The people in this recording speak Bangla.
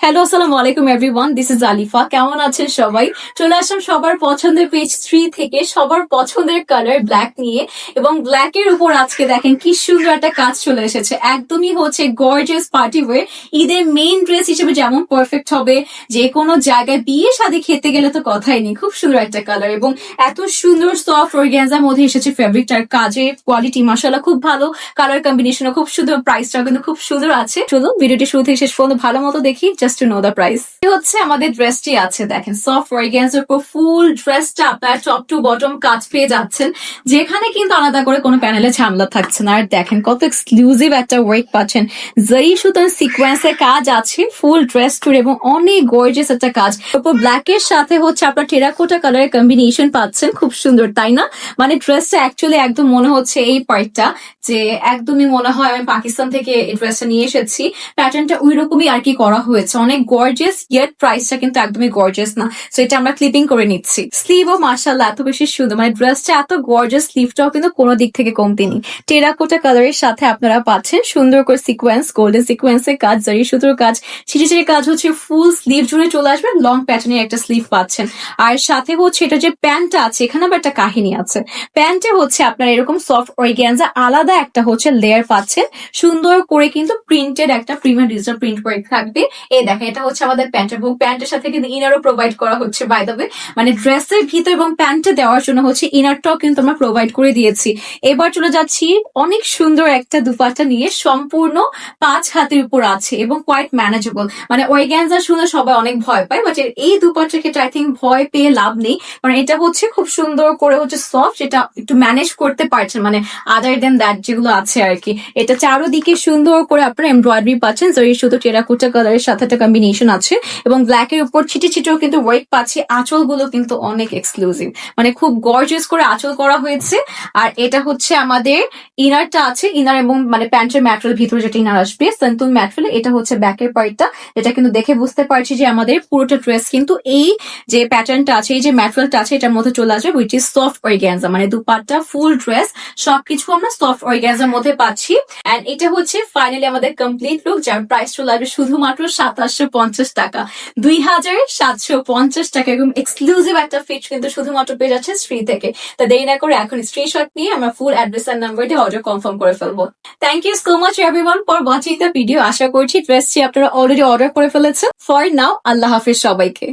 হ্যালো, আসসালামু আলাইকুম এভরিওয়ান, দিস ইজ আলিফা। কেমন আছেন সবাই? চলে আসলাম সবার পছন্দের পেজ 3 থেকে সবার পছন্দের কালার ব্ল্যাক নিয়ে। এবং ব্ল্যাক এর উপর আজকে দেখেন কি সুন্দর একটা কাজ চলে এসেছে। একদমই হচ্ছে গর্জিয়াস পার্টি ওয়্যার। ঈদের মেইন ড্রেস হিসেবে যেমন পারফেক্ট হবে, যে কোনো জায়গায় বিয়ে শাদী খেতে গেলে তো কথাই নেই। খুব সুন্দর একটা কালার এবং এত সুন্দর সফট অর্গানজার মধ্যে এসেছে ফেব্রিকটার কাজের কোয়ালিটি মাশাআল্লাহ খুব ভালো। কালার কম্বিনেশনও খুব সুন্দর, প্রাইসটাও কিন্তু খুব সুন্দর আছে। চলুন ভিডিওটি শুরু থেকে শেষ পর্যন্ত ভালো মতো দেখি, just to know the price. হচ্ছে আমাদের ড্রেসটি আছে, দেখেন সফট অর্গানজার উপর ফুল ড্রেসটা আপনার টপ টু বটম কাজ পেয়ে যাচ্ছেন, যেখানে কিন্তু আলাদা করে কোনো প্যানেলে ঝামেলা থাকছে না। আর দেখেন কত এক্সক্লুসিভ একটা ওয়ার্ক পাচ্ছেন, জারি সুতার সিকোয়েন্সের কাজ আছে ফুল ড্রেস টুর এবং অনেক গর্জিয়াস একটা কাজ। তারপর ব্ল্যাক এর সাথে হচ্ছে আপনার টেরাকোটা কালারের কম্বিনেশন পাচ্ছেন, খুব সুন্দর তাই না? মানে ড্রেসটা অ্যাকচুয়ালি একদম মনে হচ্ছে এই পার্টটা যে একদমই মনে হয় আমি পাকিস্তান থেকে এই ড্রেসটা নিয়ে এসেছি। প্যাটার্নটা ওই রকমই আর কি করা হয়েছে, অনেক গর্জিয়াস, ইয়েট প্রাইসটা কিন্তু একদমই গর্জিয়াস না। সো এটা আমরা ক্লিপিং করে নিচ্ছি। স্লিভও মাশাআল্লাহ এত বেশি সুন্দর, মানে ড্রেসটা এত গর্জিয়াস, স্লিভটাও কিন্তু কোনো দিক থেকে কমতি নেই। টেরাকোটা কালারের সাথে আপনারা পাচ্ছেন সুন্দর করে সিকোয়েন্স, গোল্ডেন সিকোয়েন্সের কাজ, জারি সুতোর কাজ, ছিটি ছিটি কাজ হচ্ছে ফুল স্লিভ জুড়ে চলে আসবে। লং প্যাটার্নের একটা স্লিভ পাচ্ছেন। আর সাথে হচ্ছে এটা যে প্যান্টটা আছে, এখানে আবার একটা কাহিনী আছে। প্যান্টে হচ্ছে আপনার এরকম সফট অর্গানজা আলাদা একটা হচ্ছে লেয়ার পাচ্ছেন, সুন্দর করে কিন্তু প্রিন্টেড একটা প্রিমিয়াম ডিজিটাল প্রিন্ট করে থাকবে। এই দেখেন এটা হচ্ছে আমাদের প্যান্ট এবং প্যান্টের সাথে কিন্তু ইনারও প্রোভাইড করা হচ্ছে বাই দ্য ওয়ে। মানে ড্রেসের ভিতর এবং প্যান্টে দেওয়ার জন্য হচ্ছে ইনারটাও কিন্তু আমরা প্রোভাইড করে দিয়েছি। এবার চলে যাচ্ছি অনেক সুন্দর একটা দুপাট্টা নিয়ে, সম্পূর্ণ 5 হাতের উপর আছে এবং কোয়াইট ম্যানেজেবল। মানে অর্গানজা শুনে সবাই অনেক ভয় পায়, বাট এই দুপাট্টার ক্ষেত্রে আই থিঙ্ক ভয় পেয়ে লাভ নেই, কারণ এটা হচ্ছে খুব সুন্দর করে হচ্ছে সফট, যেটা একটু ম্যানেজ করতে পারছেন, মানে আদার দেন দ্যাট যেগুলো আছে আর কি। এটা চারোদিকে সুন্দর করে আপনার এমব্রয়ডারি পাচ্ছেন, জরি শুধু টেরাকোটা কালারের সাথে একটা কম্বিনেশন আছে এবং ব্ল্যাক এর উপর ছিটি ছিটেও কিন্তু ওয়ার্ক পাচ্ছি। আঁচলগুলো কিন্তু অনেক এক্সক্লুসিভ, মানে খুব গর্জিয়াস করে আঁচল করা হয়েছে। আর এটা হচ্ছে আমাদের ইনারটা আছে, ইনার এবং মানে প্যান্টের ম্যাটেরিয়াল ভিতরে যেটা ইনার আসবে সান্তুন ম্যাটেরিয়াল, এটা হচ্ছে ব্যাকের পার্টটা, যেটা কিন্তু দেখে বুঝতে পারছি যে আমাদের পুরোটা ড্রেস কিন্তু এই যে প্যাটার্নটা আছে, এই যে ম্যাটেরিয়ালটা আছে, এটার মধ্যে চলে আসবে, উইচ ইজ সফট অর্গানজা। মানে দুপাট্টা ফুল ড্রেস সবকিছু আমরা সফট অর্গানজার মধ্যে পাচ্ছি। এন্ড এটা হচ্ছে ফাইনালি আমাদের কমপ্লিট লুক, যার প্রাইস চলে আসবে শুধুমাত্র 2750 টাকা, 2750 টাকা। এবং এক্সক্লুসিভ একটা ফিট কিন্তু শুধুমাত্র পেয়ে যাচ্ছে শ্রী থেকে। তা দেরি না করে এখন স্ক্রিনশট নিয়ে আমরা ফুল অ্যাড্রেস আর নাম্বার দিয়ে অর্ডার কনফার্ম করে ফেলবো। Thank you so much everyone for watching the video. আশা করছি ড্রেসটি আপনারা অলরেডি অর্ডার করে ফেলেছেন। ফর নাও আল্লাহ হাফিজ সবাইকে।